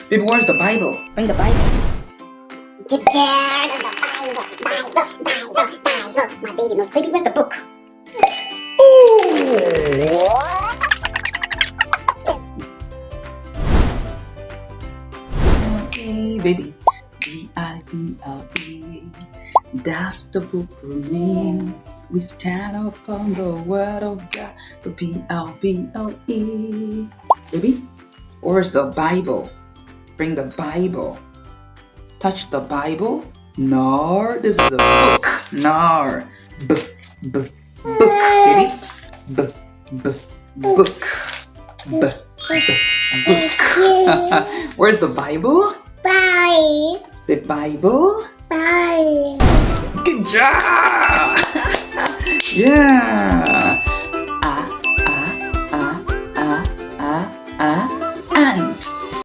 Baby, where's the Bible? Bring the Bible. Teacher, there's the Bible. My baby knows. Baby, where's the book? Hey, baby. B-I-B-L-E. That's the book for me. We stand up on the word of God. The B-L-B-L-E. Baby, where's the Bible? Bring the Bible. Touch the Bible? No, this is a book. No. Book, baby. Book. Book. Where's the Bible? Bye. Say Bible. Bye. Good job. Yeah. And